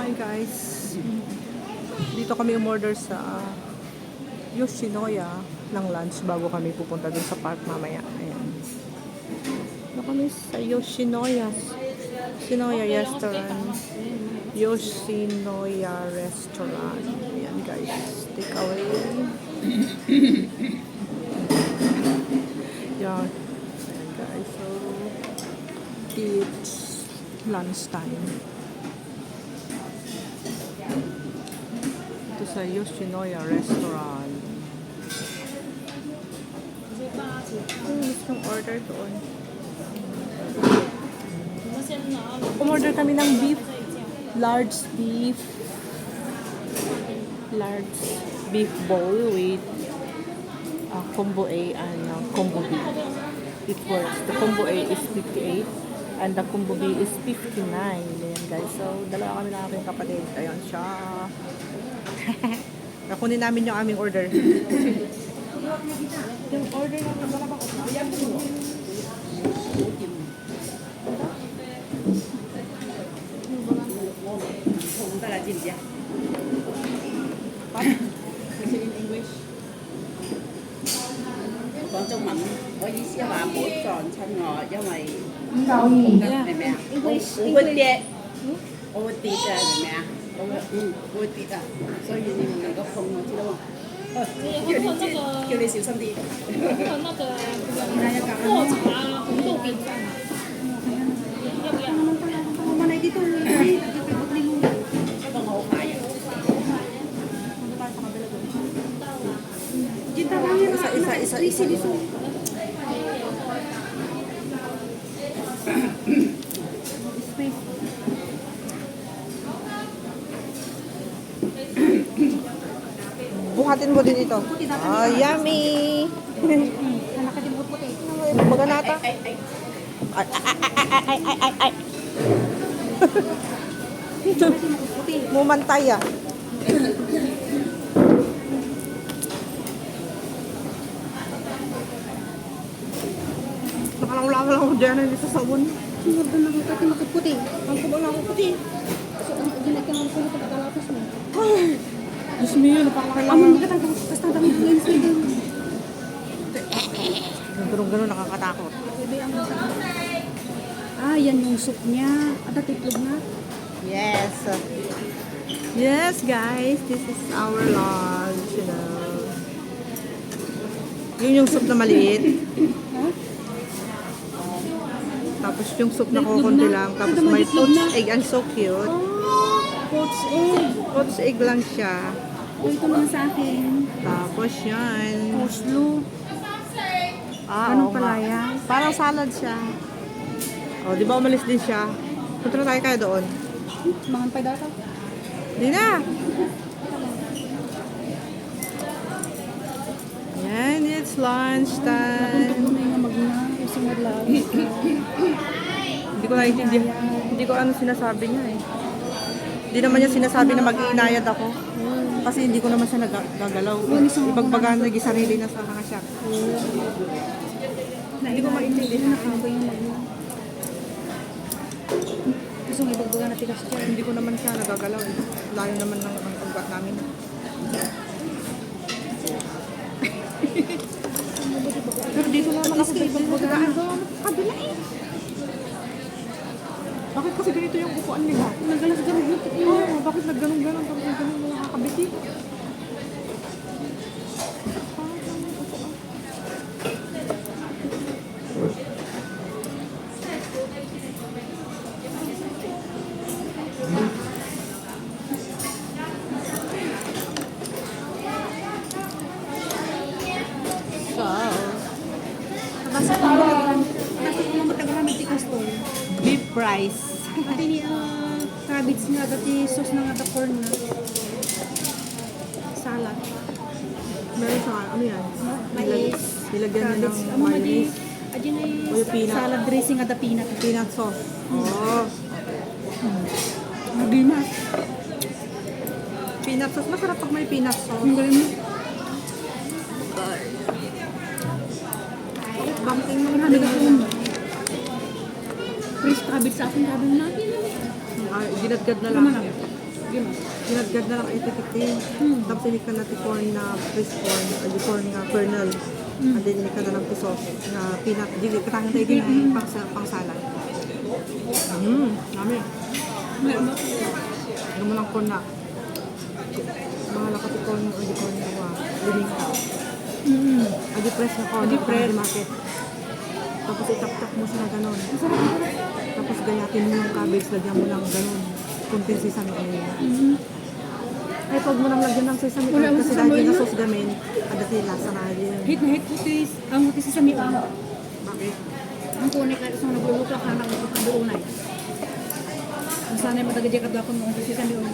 Hi guys, dito kami umorder sa Yoshinoya ng lunch bago kami pupunta dun sa park mamaya. Ayan. Dito kami sa Yoshinoya restaurant. Yoshinoya restaurant. Ayan guys, take away. Yan. Ayan guys, so it's lunch time. Ito sa Yoshinoya restaurant. Gusto kong order doon. Umorder kami ng beef. Large beef bowl with combo A and combo B. It works. The combo A is 58 and the combo B is 59. Ayan guys. So, dalawa kami ng aking kapatid. Ayan siya. Nakunin namin yung aming order. Yung order namin wala ba? Is it in English? 講中文，我意思係話唔好撞親我，因為明唔明啊？我會跌，我會跌啊，明唔明啊？我會跌啊，所以你唔能夠碰我知道嘛？叫你小心啲。和那个破茶红豆饼干，要不要？不過我好快嘅。Isa. Buhatin mo din ito. Ah, yummy! Baga nata. Ay. Mumantay ah. Nakalawala ako dyan na dito sa sabon. Sinurdo na ako kasi makiputi. Ang kubang na ako puti. So, ang ginagawa ko na pagkalapas mo. Ay, Diyos mo yun, napakakailangan. Ang mga katang basta ang dami ng sa'yo. Ganun nakakatakot. Yan yung soup niya. At titlog na. Yes. Yes, guys. This is our lunch, you know. Yun yung soup na maliit. Tapos yung soup na kukunti lang. Tapos may poached egg. And so cute. Poached egg. Poached egg lang siya. Ito naman sa akin. Tapos yan. Coleslaw. Anong Anong palaya? Parang salad siya. O, di ba umalis din siya? Punta na tayo kaya doon. Mangan pa data. Di na. Yan, it's lunch time. Ito na yung magna. Isang adlaw. Hindi ko naiintindihan. Hindi ko ano sinasabi niya eh. Hindi naman niya sinasabi na mag-iinayad ako. Kasi hindi ko naman siya nagagalaw. Ibagbagaan na sarili na sa mga siya. Hindi ko maintindihan. Ano yung magna? Gusto mo ibagbaga na tigas siya. Hindi ko naman siya nagagalaw eh. Layo naman ng pagbat namin. Pero dito naman ako sa ibagbagaan. Kabila eh. Bakit kasi ganito yung upuan nila? Nagalas-galas na ito. Oo, bakit nagganong-ganon? Tapos nagganong mga kakabiti? Nabasa ko lang matagalan ng tikas to. Beef rice. Pati ni cabbage nga, dati sauce na nga the corn na. Salad. Meron sa ano yan? Mais. Nilagyan niya ng Amo nga di, mayonnaise. adi na O yung peanut. salad dressing nga the peanut. Peanut sauce. Oo. Peanut. Peanut sauce. Masarap pag may peanut sauce. Ang galing mo. Bumping mo Marami ka po. Fresh cabbage sa akin, sabi mo natin. Ginadgad na Tama lang. lang. Ginagad na lang 80-50. Tapos inikan natin corn na crisp corn, yung corn nga kernel. And then inikan na lang ito sauce na peanut. Di katangin tayo din ay pang salad. Dami. Ano mo lang corn na. Mga lakas yung corn, o di corn na wa. Liling ka. Adi press na corn. Adi press. Market. Tapos itap-tap mo siya na ganun. Tapos gayatin mo yung cabbage, lagyan mo lang ganun. Kunting sesame oil. Ay, pag mo nang lagyan ng sesame oil, kasi dahil na sauce gamin, ada sila sa radyo. Hit na hit kutis. Ang kutis sa miang. Bakit? Ang kunay ka isang nagluluto ka ng doonay. Ang sanay matagad ka ako ng kutis sa miang.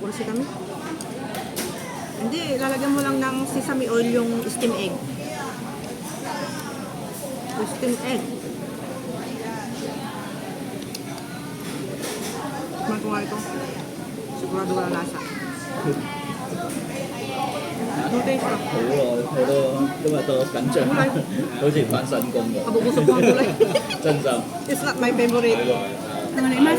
Puro sesame? Hindi, lalagyan mo lang ng sesame oil yung steam egg. Yung steam egg. Tikman ko nga ito. Sigurado wala lasa. Two taste lang. 好咯，好多今日都緊張，好似返新工咁， Kabubusog ko ang gulay. 真心。 It's not my favorite. Tangan na imas.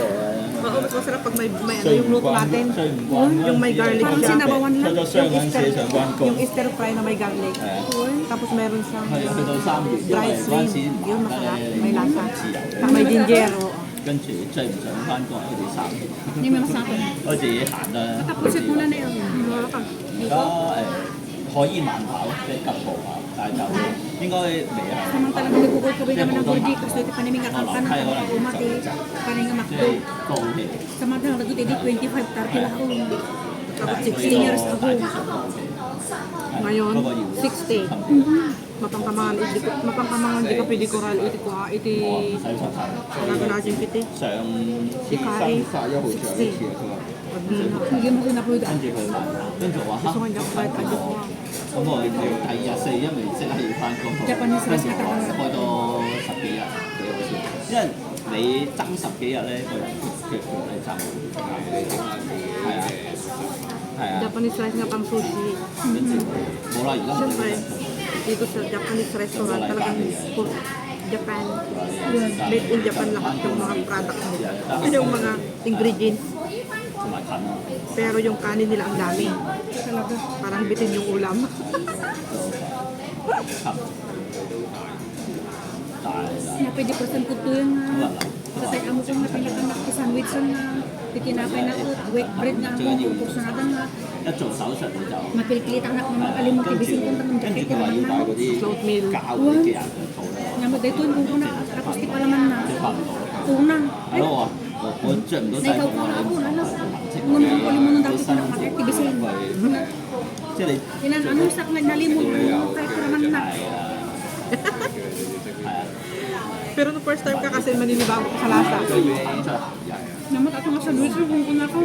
Oo, mas masarap pag may ano yung luto natin. 雖唔慣 Yung may garlic Parang siya. sinabawan lang. 出咗雙眼寫上關公 Yung，stir fry na may garlic. 係啊， Tapos meron siyang 係啊，去到3月，因 dried 為嗰陣時 shrimp. 唔 Yun 得 masarap. 咧， May 你 lasa. 自由， Saka may ginger. Oo. 跟住追唔上翻工，佢哋3月， Hindi may masakit. 我自己行啦。 Tapos ito na na yun. Wala ka. 而家可以慢跑，即係急步跑，但係就應該未係。 Samantalang nagkukul ka naman ng guldi kasi ito paniming akal ka na umati. Panay nga 即 makto. 係都 OK。 Samantalang nagkukul edi 25-30 lang ako. Tapos 16 years ago. Ngayon, 不過要 60. Mapangkamangan, di ka pwede koral, iti ko ha, iti 洗手台。 naganajin kiti. 上Si Kari, 31號上一次啊，佢話。 Pagbina. Hindi mo sinapulda. 跟住佢問，跟住我話 Gusto ko hindi ako kahit adyo ko ha. 咁我要第二日4，因為即係要翻工， Japanese 跟住 restaurant 我開多10幾日幾好笑，因為你爭10幾日咧，個人嘅腳咧爭好遠，係啊，係啊， Japanese rice nga pang sushi. 跟住冇啦，而家唔 Siyempre, dito sa Japanese restaurant talagang full Japan. Made in Japan lahat yung mga product nila. Yung mga ingredients. 同埋近啊， Pero yung kanin nila ang dami. Talaga. Parang bitin yung ulam. 差唔多，但係 Na pwede percent ko to yung 好難諗。 tatay amo ko nga pinakanak ki sandwich nga tikinapay na ko wheat bread nga amo ko kursunadan nga 一做手術你就 mapilipilit ang anak naman alimong 跟住 tibisin ko ng 跟住 jacket 佢話 naman 要 na 買嗰啲 Oatmeal. 膠嗰啲嘅人去做咧， nga magdayton kung una tapos di palaman na 即係發唔到。 unang 係咯，我着唔到制 na 服 ikaw pa nga ako na lang 即 ngunit ko limon ng 好 dati 辛 ko na 苦 mag-activisin 即係你 inan ano sa nga nalimon mo kahit ko naman na 係啊，係啊， Pero no first time ka kasi maninibago ka sa lasa. 都要產出人。 namot ato nga sandwich kung una ko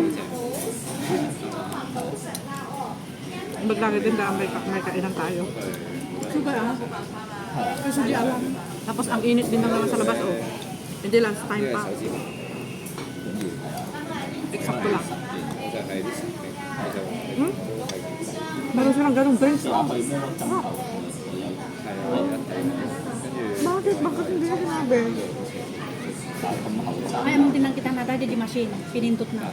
Maglagay din ka, may kainan tayo. sugar ah kasi di alam Tapos ang init din naman sa labas, oh. Hindi lang, sa time pa. Eksakto lang. Meron silang ganong drinks, oh. 去咩咯？浸頭我有 Bakit? Bakit hindi na sinabi? 但係咁後生， ay among tinang kita na dati di machine pinindot na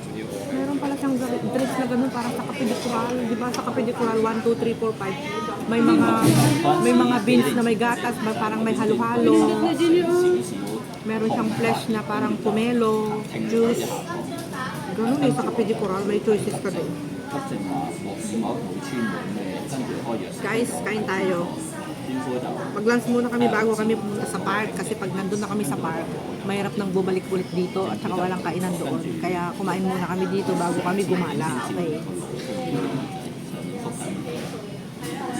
Meron pala siyang drinks na ganun para sa kapedikural. Di ba sa kapedikural, 1, 2, 3, 4, 5. May mga beans na may gatas, parang may halo-halo. 少少 Meron siyang flesh na parang pomelo, 停咗一 juice. 下， Ganun eh, sa kapedikural, may choices ka din. 急症話冇穿門嘅，跟住開藥食， Guys, kain tayo. 邊科就 Mag-lunch muna kami bago kami pumunta sa park kasi pag nandun na kami sa park, mahirap nang bumalik ulit dito at saka walang kainan doon. Kaya kumain muna kami dito bago kami gumala. Okay.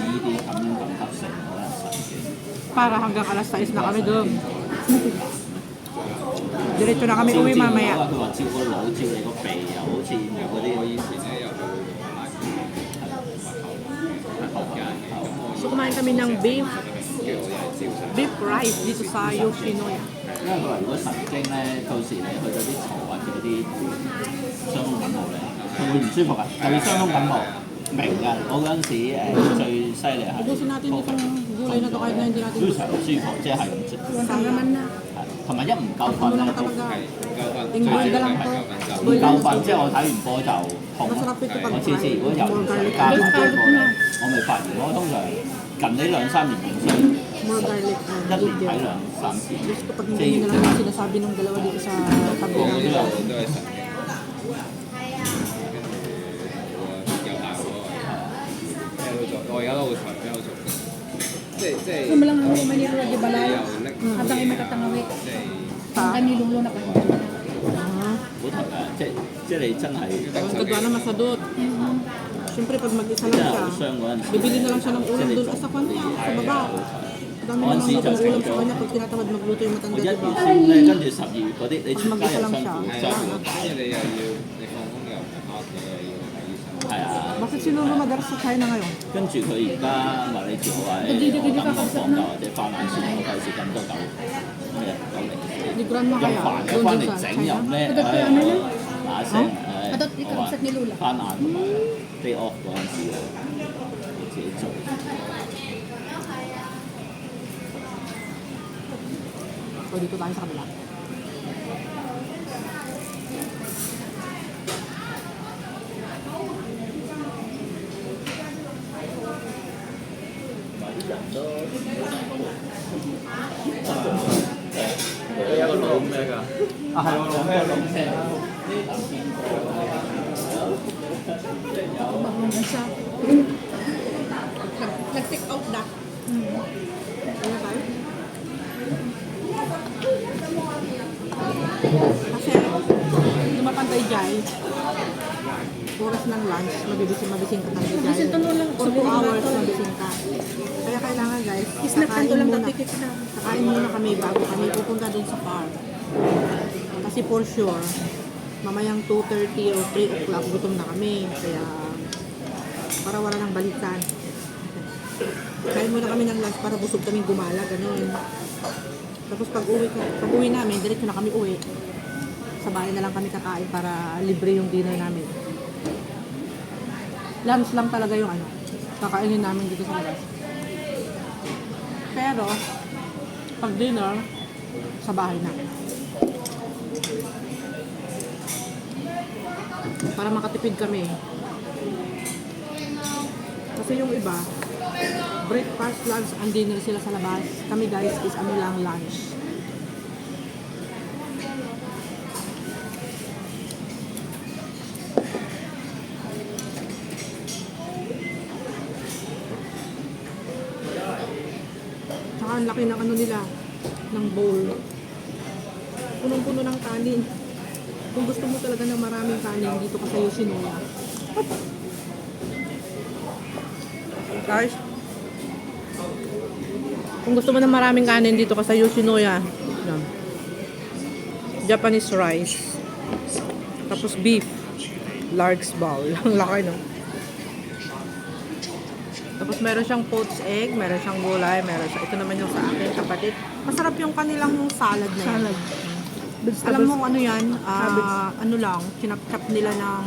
呢啲咁急症可能神經。 Para hanggang alas 6 na kami doon. Diretso na kami uwi mamaya. 佢話照個腦照你個鼻又好似冇嗰啲。我以前咧有做So kumain kami ng beef rice dito sa Yoshinoya. 因為佢話如果神經咧，到時你去到啲嘈或者嗰啲傷風感冒咧，佢會唔舒服啊，就要傷風感冒。明㗎，我嗰陣時最犀利係 Ubusin natin itong gulay na to kahit na hindi natin 非常舒服，即係咁 Huwag naman na 同埋一唔夠瞓 Ano 咧 lang talaga. Tingnan ka lang to. 唔夠瞓，即係我睇完波就痛咯。 Masarap ito pag 我次次如果有唔使加啲波咧，我咪發現我通常近呢2-3年影相， More garlic 一 and 年睇 ginger. 2-3次。 Gusto ko pag hindi nyo na lang yung sinasabi ng dalawa dito sa tabi 個個 namin. 都係神經，跟住有效咯。咩都做，我而家都好彩，咩都做得。即係 Kung malang ang Manila di balay. 又拎， Habang ay matatangawi. 即係 Ang kami lulo na pa. 好同嘅，即係你真係 Ang kadwa na masadot. Siyempre, pag mag-isa 真 lang 係好 siya, 傷嗰陣時。 bibili na lang siya ng ulam doon sa kanya, sa baba. Dami na lang daw ulam sa kanya pag tinatamad magluto yung 我 matanda, 1 di ba? 月先咧，跟住12月嗰啲，你出街又辛苦，係周啊末，跟住你又要你放工又唔係翻屋企，又要睇醫生。係啊。 Bakit si Lolo madalas sa China ngayon? 跟住佢而家話你住好話，我等我放假或者翻晚先，我費事咁多狗咩狗零食， Di grandma 又 kaya? 煩又 Doon 翻 din 嚟 sa 整又 China? 咩，Adot唉，ka ano yan? 嗱聲，唉， Adot 我 ikamsat ni Lula. 翻晏同埋 day off 嗰陣時，我自己做。 O dito tayo sa kabila. Bagong isa. Nag-take out na. Ano tayo? Kasi, hindi mapantay dyan. Oras ng lunch, mabising ka talaga dyan. Bisin tanong lang. For 2 hours, mabising ka. Kaya kailangan guys, Isnap kanto lang muna. tapikit na. Kakain muna kami bago kami pupunta dun sa park. Kasi for sure, mamayang 2:30 or 3 o'clock gutom na kami. Kaya, para wala nang balikan. Kain muna kami ng lunch para busog kaming gumala, ganun. Tapos pag uwi namin, diretso na kami uwi. Sa bahay na lang kami kakain para libre yung dinner namin. Lunch lang talaga yung ano, kakainin namin dito sa labas. Pero, pag dinner, sa bahay na. Para makatipid kami. Kasi yung iba, breakfast, lunch, and dinner sila sa labas. Kami guys is ano lang lunch. Tsaka ang laki ng ano nila, ng bowl. Punong-puno ng kanin. Kung gusto mo talaga ng maraming kanin, dito ka sa Yoshinoya. Guys, kung gusto mo ng maraming kanin, dito ka sa Yoshinoya. Yan. Japanese rice. Tapos beef. Large bowl. Ang laki, no? Tapos meron siyang poached egg, meron siyang gulay, meron siya. Ito naman yung sa akin, kapatid. Masarap yung kanilang salad na yan. Alam mo ano yan? Ano lang, kinap-chop nila ng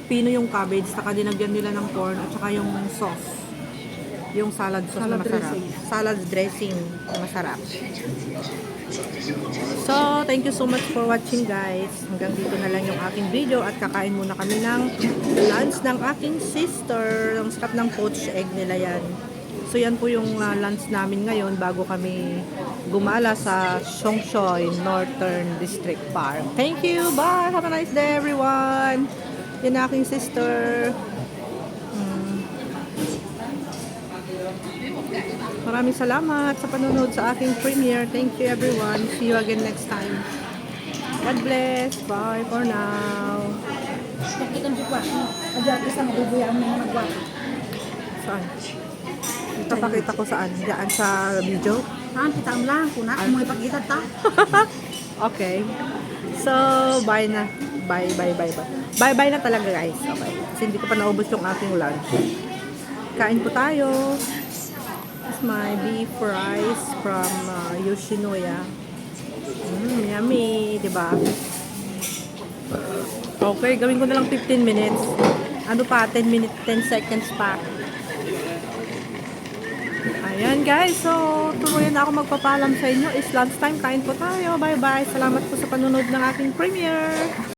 pino yung cabbage, saka dinagyan nila ng corn, at saka yung sauce. Yung salad sauce na masarap. Salad dressing na masarap. So, thank you so much for watching guys. Hanggang dito na lang yung aking video at kakain muna kami ng lunch ng aking sister. Ang sarap ng poached egg nila yan. So, yan po yung lunch namin ngayon bago kami gumala sa Songshoy Northern District Park. Thank you! Bye! Have a nice day everyone! Yan ang aking sister. Maraming salamat sa panonood sa aking premiere. Thank you everyone. See you again next time. God bless. Bye for now. Pakitan siya pa. Ajar isang mabubuya ang mga nagwa. Saan? Ipapakita ko saan? Diyan sa video? Kita ang lang. Kuna, kung mga ipakita ta. Okay. So, bye na. Bye. Bye na talaga guys. Okay. Kasi hindi ko pa naubos yung aking lunch. Kain po tayo. This is my beef rice from Yoshinoya. Yummy, diba? Okay, gawin ko na lang 15 minutes. Ano pa, 10 seconds pa. Ayan guys, so tuloy na ako magpapalam sa inyo. Is lunchtime, kain po tayo. Bye bye. Salamat po sa panonood ng aking premiere.